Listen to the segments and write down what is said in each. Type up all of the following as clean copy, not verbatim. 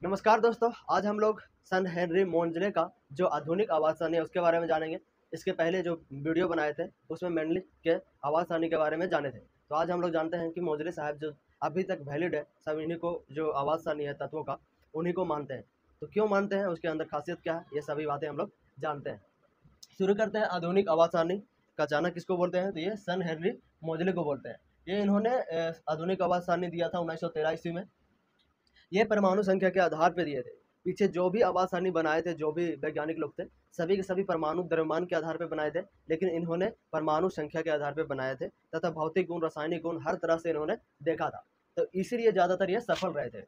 नमस्कार दोस्तों, आज हम लोग सन हेनरी मोंजले का जो आधुनिक आवाज़ है उसके बारे में जानेंगे। इसके पहले जो वीडियो बनाए थे उसमें मेंडलिक के आवाज़ के बारे में जाने थे। तो आज हम लोग जानते हैं कि मोंजले साहब जो अभी तक वैलिड है, सब इन्हीं को जो आवाज़ है तत्वों का, उन्हीं को मानते हैं। तो क्यों मानते हैं, उसके अंदर खासियत क्या है, ये सभी बातें हम लोग जानते हैं। शुरू करते हैं आधुनिक आवाज़ का जाना किसको बोलते हैं, तो ये सन हेनरी मोंजले को बोलते हैं। ये इन्होंने आधुनिक आवाज़ दिया था 1913 ईस्वी में। ये परमाणु संख्या के आधार पर दिए थे। पीछे जो भी आवाज़ बनाए थे, जो भी वैज्ञानिक लोग थे, सभी के सभी परमाणु द्रव्यमान के आधार पर बनाए थे, लेकिन इन्होंने परमाणु संख्या के आधार पर बनाए थे तथा भौतिक गुण, रासायनिक गुण हर तरह से इन्होंने देखा था। तो इसीलिए ज़्यादातर ये सफल रहे थे।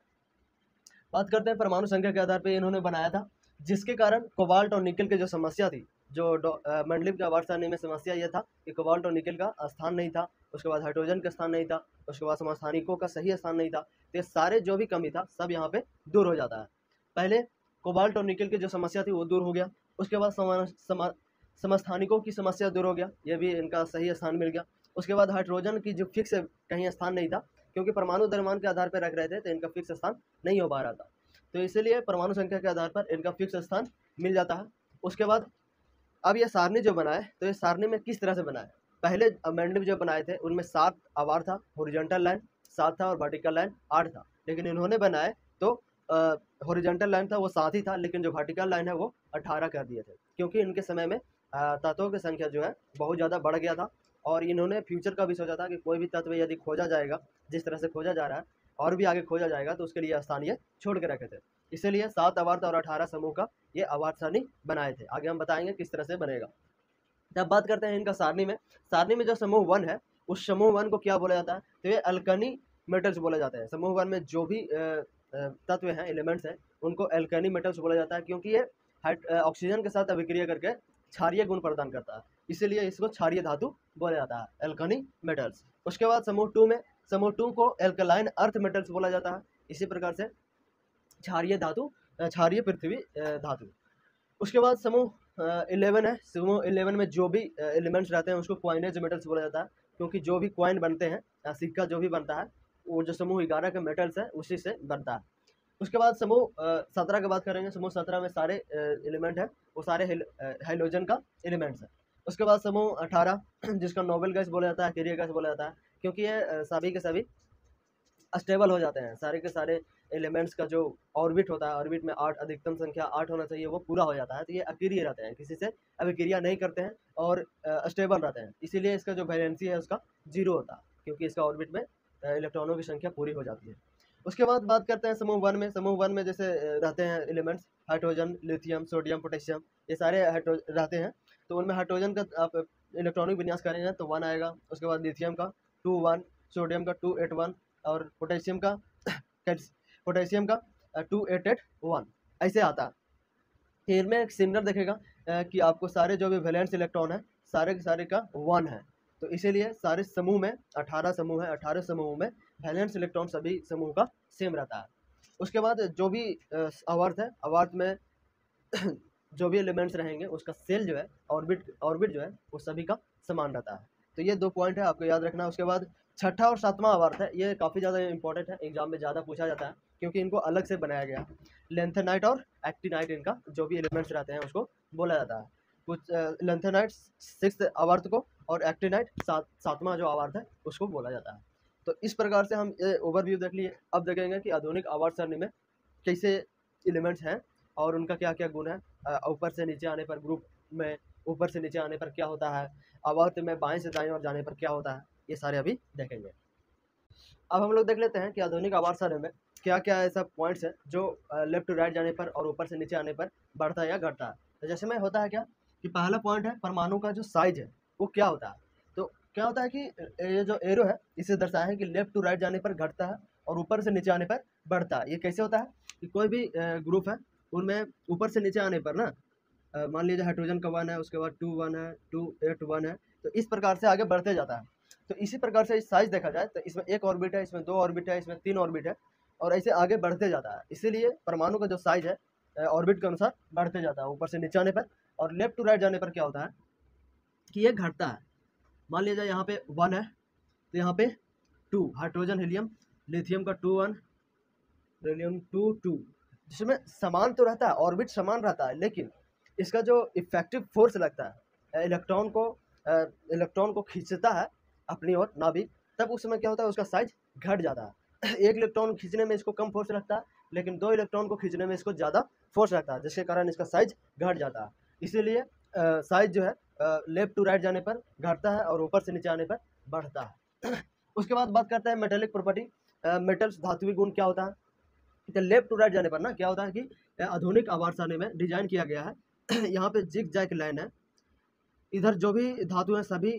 बात करते हैं परमाणु संख्या के आधार पर इन्होंने बनाया था, जिसके कारण कोबाल्ट और निकल की जो समस्या थी, जो मेंडलीव के आवाज़ में समस्या यह था कि कोबाल्ट और निकल का स्थान नहीं था, उसके बाद हाइड्रोजन का स्थान नहीं था, उसके बाद समस्थानिकों का सही स्थान नहीं था। तो ये सारे जो भी कमी था सब यहाँ पे दूर हो जाता है। पहले कोबाल्ट और निकल की जो समस्या थी वो दूर हो गया, उसके बाद समस्थानिकों की समस्या दूर हो गया, ये भी इनका सही स्थान मिल गया। उसके बाद हाइड्रोजन की जो फिक्स कहीं स्थान नहीं था, क्योंकि परमाणु द्रव्यमान के आधार पर रख रहे थे तो इनका फिक्स स्थान नहीं हो पा रहा था। तो इसीलिए परमाणु संख्या के आधार पर इनका फिक्स स्थान मिल जाता है। उसके बाद अब ये सारणी जो बना है, तो ये सारणी में किस तरह से बना है। पहले मेंडलीव जो बनाए थे उनमें 7 आवार था, हॉरिजॉन्टल लाइन 7 था और वर्टिकल लाइन 8 था। लेकिन इन्होंने बनाए तो हॉरिजॉन्टल लाइन था वो 7 ही था, लेकिन जो वर्टिकल लाइन है वो 18 कर दिए थे, क्योंकि इनके समय में तत्वों की संख्या जो है बहुत ज़्यादा बढ़ गया था। और इन्होंने फ्यूचर का भी सोचा था कि कोई भी तत्व यदि खोजा जाएगा, जिस तरह से खोजा जा रहा है और भी आगे खोजा जाएगा, तो उसके लिए स्थान ये छोड़ के रखे थे। इसीलिए 7 आवर्त और 18 समूह का ये आवर्त सारणी बनाए थे। आगे हम बताएंगे किस तरह से बनेगा। जब बात करते हैं इनका सारणी में जो समूह 1 है, उस समूह 1 को क्या बोला जाता है, तो ये अल्कनी मेटल्स बोला जाता है। समूह 1 में जो भी तत्व हैं, एलिमेंट्स हैं, उनको अल्कनी मेटल्स बोला जाता है, क्योंकि ये ऑक्सीजन के साथ अभिक्रिया करके क्षारीय गुण प्रदान करता है, इसीलिए इसको क्षारीय धातु बोला जाता है, अल्कनी मेटल्स। उसके बाद समूह 2 को एल्कलाइन अर्थ मेटल्स बोला जाता है। इसी प्रकार से क्षारीय धातु, क्षारीय पृथ्वी धातु। उसके बाद समूह 11 है। समूह 11 में जो भी एलिमेंट्स रहते हैं उसको क्वाइनेज मेटल्स बोला जाता है, क्योंकि जो भी क्वाइन बनते हैं, सिक्का जो भी बनता है, वो जो समूह 11 के मेटल्स है उसी से बनता है। उसके बाद समूह 17 की बात करेंगे। समूह 17 में सारे एलिमेंट है वो सारे हाइड्रोजन का एलिमेंट्स है। उसके बाद समूह 18 जिसका नोबेल गैस बोला जाता है, कैरियर गैस बोला जाता है, क्योंकि ये सभी के सभी स्टेबल हो जाते हैं। सारे के सारे एलिमेंट्स का जो ऑर्बिट होता है, ऑर्बिट में 8, अधिकतम संख्या 8 होना चाहिए, वो पूरा हो जाता है। तो ये अक्रिय रहते हैं, किसी से अभिक्रिया नहीं करते हैं और स्टेबल रहते हैं। इसीलिए इसका जो वैलेंसी है उसका 0 होता है, क्योंकि इसका ऑर्बिट में इलेक्ट्रॉनों की संख्या पूरी हो जाती है। उसके बाद बात करते हैं समूह 1 में। समूह 1 में जैसे रहते हैं elements hydrogen, lithium, sodium, potassium, ये सारे रहते हैं। तो उनमें हाइड्रोजन का आप इलेक्ट्रॉनिक विन्यास करेंगे तो 1 आएगा। उसके बाद लिथियम का 2 1, सोडियम का 2 8 1 और पोटेशियम का 2 8 8 1 ऐसे आता है। फिर में एक सिग्नल देखेगा कि आपको सारे जो भी वैलेंस इलेक्ट्रॉन है सारे के सारे का 1 है। तो इसीलिए सारे समूह में 18 समूह है, 18 समूहों में वैलेंस इलेक्ट्रॉन सभी समूह का सेम रहता है। उसके बाद जो भी आवर्त है, आवर्त में जो भी एलिमेंट्स रहेंगे उसका सेल जो है, ऑर्बिट जो है वो सभी का समान रहता है। तो ये 2 पॉइंट है, आपको याद रखना है। उसके बाद छठा और सातवां आवर्त है, ये काफ़ी ज़्यादा इंपॉर्टेंट है, एग्जाम में ज़्यादा पूछा जाता है, क्योंकि इनको अलग से बनाया गया। लेंथेनाइट और एक्टिनाइट, इनका जो भी एलिमेंट्स रहते हैं उसको बोला जाता है। कुछ लेंथेनाइट 6th आवर्त को और एक्टिनाइट 7वां जो आवर्त है उसको बोला जाता है। तो इस प्रकार से हम ये ओवरव्यू देख लिए। अब देखेंगे कि आधुनिक आवर्त सारणी में कैसे एलिमेंट्स हैं और उनका क्या क्या गुण है। ऊपर से नीचे आने पर ग्रुप में ऊपर से नीचे आने पर क्या होता है, आवर्त में बाएं से दाएं ओर जाने पर क्या होता है, ये सारे अभी देखेंगे। अब हम लोग देख लेते हैं कि आधुनिक आवर्त सारणी में क्या क्या ऐसा पॉइंट्स है जो लेफ्ट टू राइट जाने पर और ऊपर से नीचे आने पर बढ़ता है या घटता है। तो जैसे में होता है क्या कि पहला पॉइंट है परमाणु का जो साइज है वो क्या होता है। तो क्या होता है कि ये जो एरो है इसे दर्शाया है कि लेफ्ट टू राइट जाने पर घटता है और ऊपर से नीचे आने पर बढ़ता है। ये कैसे होता है कि कोई भी ग्रुप है उनमें ऊपर से नीचे आने पर ना, मान लीजिए हाइड्रोजन का 1 है, उसके बाद 2 1 है, 2 8 1 है, तो इस प्रकार से आगे बढ़ते जाता है। तो इसी प्रकार से साइज देखा जाए तो इसमें 1 ऑर्बिट है, इसमें 2 ऑर्बिट है, इसमें 3 ऑर्बिट है, और ऐसे आगे बढ़ते जाता है। इसीलिए परमाणु का जो साइज है ऑर्बिट के अनुसार बढ़ते जाता है ऊपर से नीचे आने पर। और लेफ्ट टू राइट जाने पर क्या होता है कि ये घटता है। मान लीजिए यहाँ पे 1 है तो यहाँ पे 2 हाइड्रोजन, हीलियम, लिथियम का 2 1, हीलियम 2 2, जिसमें समान तो रहता है, ऑर्बिट समान रहता है, लेकिन इसका जो इफेक्टिव फोर्स लगता है इलेक्ट्रॉन को खींचता है अपनी ओर नाभिक, तब उस समय क्या होता है, उसका साइज घट जाता है। एक इलेक्ट्रॉन खींचने में इसको कम फोर्स लगता है, लेकिन 2 इलेक्ट्रॉन को खींचने में इसको ज़्यादा फोर्स लगता है, जिसके कारण इसका साइज घट जाता है। इसीलिए साइज जो है लेफ्ट टू राइट जाने पर घटता है और ऊपर से नीचे आने पर बढ़ता है। उसके बाद बात करते हैं मेटेलिक प्रॉपर्टी। मेटल्स धात्विक गुण क्या होता है। तो लेफ्ट टू राइट जाने पर ना क्या होता है कि आधुनिक आवर्तसानी में डिजाइन किया गया है यहाँ पे जिग जैग लाइन है, इधर जो भी धातु है सभी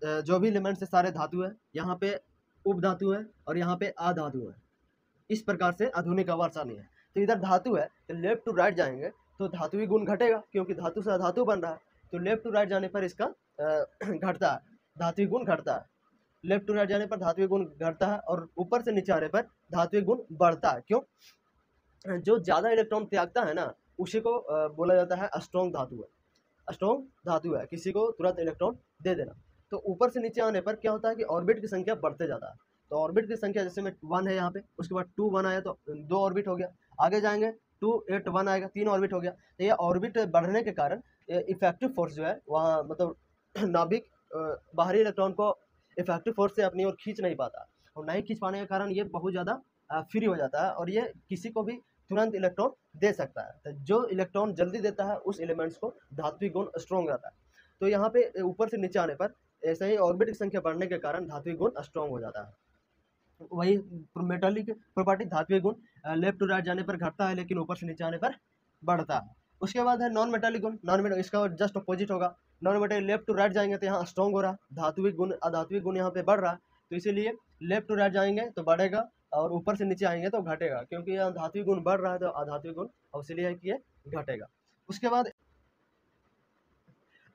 जो भी एलिमेंट्स है सारे धातु है, यहाँ पे उप धातु है और यहाँ पे अधातु है। इस प्रकार से आधुनिक आवर्तसानी है। तो इधर धातु है तो लेफ्ट टू राइट जाएंगे तो धातुई गुण घटेगा, क्योंकि धातु से अधातु बन रहा है। तो लेफ्ट टू राइट जाने पर इसका घटता है, धातुई गुण घटता है। लेफ्ट टू राइट जाने पर धातुई गुण घटता है और ऊपर से नीचे आने पर धातुई गुण बढ़ता है। क्यों? जो ज़्यादा इलेक्ट्रॉन त्यागता है ना उसी को बोला जाता है स्ट्रॉन्ग धातु है। स्ट्रॉन्ग धातु है, किसी को तुरंत इलेक्ट्रॉन दे देना। तो ऊपर से नीचे आने पर क्या होता है कि ऑर्बिट की संख्या बढ़ते जाता है। तो ऑर्बिट की संख्या जैसे में 1 है यहाँ पे, उसके बाद 2 1 आया तो 2 ऑर्बिट हो गया, आगे जाएंगे 2 8 1 आएगा, 3 ऑर्बिट हो गया। तो ये ऑर्बिट बढ़ने के कारण इफेक्टिव फोर्स जो है वहाँ मतलब नाभिक बाहरी इलेक्ट्रॉन को इफेक्टिव फोर्स से अपनी ओर खींच नहीं पाता, और नहीं खींच पाने के कारण ये बहुत ज़्यादा फ्री हो जाता है और ये किसी को भी तुरंत इलेक्ट्रॉन दे सकता है। तो जो इलेक्ट्रॉन जल्दी देता है उस एलिमेंट्स को धात्विक गुण स्ट्रॉन्ग रहता है। तो यहाँ पे ऊपर से नीचे आने पर ऐसे ही ऑर्बिट की संख्या बढ़ने के कारण धात्विक गुण स्ट्रॉन्ग हो जाता है। वही मेटालिक प्रॉपर्टी, धात्विक गुण लेफ्ट टू राइट जाने पर घटता है लेकिन ऊपर से नीचे आने पर बढ़ता है। उसके बाद है नॉन मेटालिक गुण। नॉन मेटल इसका जस्ट अपोजिट होगा। Non metallic left to right जाएंगे तो यहाँ स्ट्रॉन्ग हो रहा है, धात्विक गुण अधात्विक गुण यहाँ पे बढ़ रहा है। तो इसीलिए लेफ्ट टू राइट जाएंगे तो बढ़ेगा और ऊपर से नीचे आएंगे तो घटेगा, क्योंकि यहाँ धात्विक गुण बढ़ रहा है तो अधात्विक गुण इसलिए है कि ये घटेगा। उसके बाद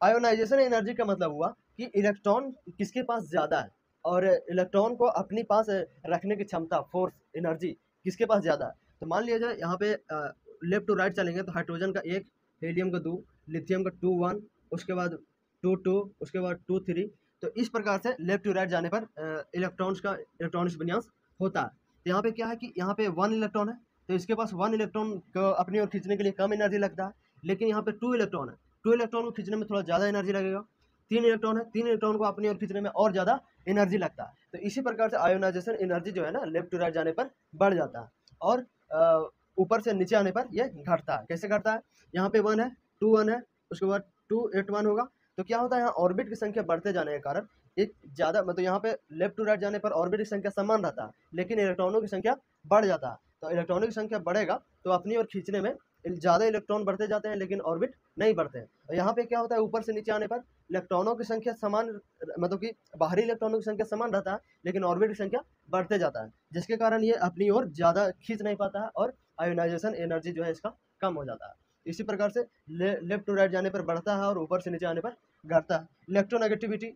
आयोनाइजेशन एनर्जी का मतलब हुआ कि इलेक्ट्रॉन किसके पास ज़्यादा है और इलेक्ट्रॉन को अपनी पास रखने की क्षमता, फोर्स, एनर्जी किसके पास ज़्यादा है। तो मान लिया जाए यहाँ पे लेफ्ट टू राइट चलेंगे तो हाइड्रोजन का 1, हीलियम का 2, लिथियम का 2 1, उसके बाद 2 2, उसके बाद 2 3। तो इस प्रकार से लेफ्ट टू राइट जाने पर इलेक्ट्रॉन्स का इलेक्ट्रॉनिक्स विन्यास होता है। तो यहाँ पे क्या है कि यहाँ पे 1 इलेक्ट्रॉन है तो इसके पास 1 इलेक्ट्रॉन को अपनी ओर खींचने के लिए कम एनर्जी लगता है, लेकिन यहाँ पे 2 इलेक्ट्रॉन है, 2 इलेक्ट्रॉन को खींचने में थोड़ा ज़्यादा एनर्जी लगेगा। 3 इलेक्ट्रॉन है, 3 इलेक्ट्रॉन को अपनी ओर खींचने में और ज़्यादा एनर्जी लगता है। तो इसी प्रकार से आयोनाइजेशन एनर्जी जो है ना लेफ्ट टू राइट जाने पर बढ़ जाता है और ऊपर से नीचे आने पर यह घटता है। कैसे घटता है? यहाँ पे 1 है, 2 1 है, उसके बाद 2 8 1 होगा। तो क्या होता है, यहाँ ऑर्बिट की संख्या बढ़ते जाने के कारण एक ज़्यादा मतलब यहाँ पे लेफ्ट टू राइट जाने पर ऑर्बिट की संख्या समान रहता है, लेकिन इलेक्ट्रॉनों की संख्या बढ़ जाता है। तो इलेक्ट्रॉनों की संख्या बढ़ेगा तो अपनी ओर खींचने में ज़्यादा इलेक्ट्रॉन बढ़ते जाते हैं लेकिन ऑर्बिट नहीं बढ़ते हैं। और यहाँ पे क्या होता है, ऊपर से नीचे आने पर इलेक्ट्रॉनों की संख्या समान मतलब कि बाहरी इलेक्ट्रॉनों की संख्या समान रहता है लेकिन ऑर्बिट की संख्या बढ़ते जाता है, जिसके कारण ये अपनी ओर ज़्यादा खींच नहीं पाता है और आयोनाइजेशन एनर्जी जो है इसका कम हो जाता है। इसी प्रकार से लेफ्ट टू राइट जाने पर बढ़ता है और ऊपर से नीचे आने पर घटता है। इलेक्ट्रोनेगेटिविटी,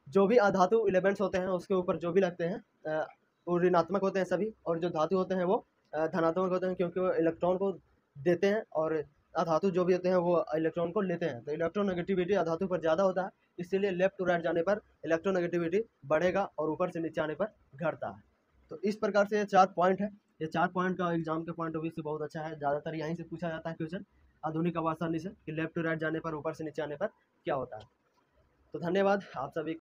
जो भी अधातु एलिमेंट्स होते हैं उसके ऊपर जो भी लगते हैं वो ऋणात्मक होते हैं सभी, और जो धातु होते हैं वो धनात्मक होते हैं, क्योंकि वो इलेक्ट्रॉन को देते हैं और अधातु जो भी होते हैं वो इलेक्ट्रॉन को लेते हैं। तो इलेक्ट्रोनेगेटिविटी अधातु पर ज़्यादा होता है, इसीलिए लेफ्ट टू राइट जाने पर इलेक्ट्रोनेगेटिविटी बढ़ेगा और ऊपर से नीचे आने पर घटता है। तो इस प्रकार से ये 4 पॉइंट है। ये 4 पॉइंट का एग्जाम के पॉइंट ऑफ व्यू से बहुत अच्छा है, ज़्यादातर यहीं से पूछा जाता है क्वेश्चन आधुनिक आवर्तसानी से कि लेफ्ट टू राइट जाने पर ऊपर से नीचे आने पर क्या होता है। तो धन्यवाद आप सभी।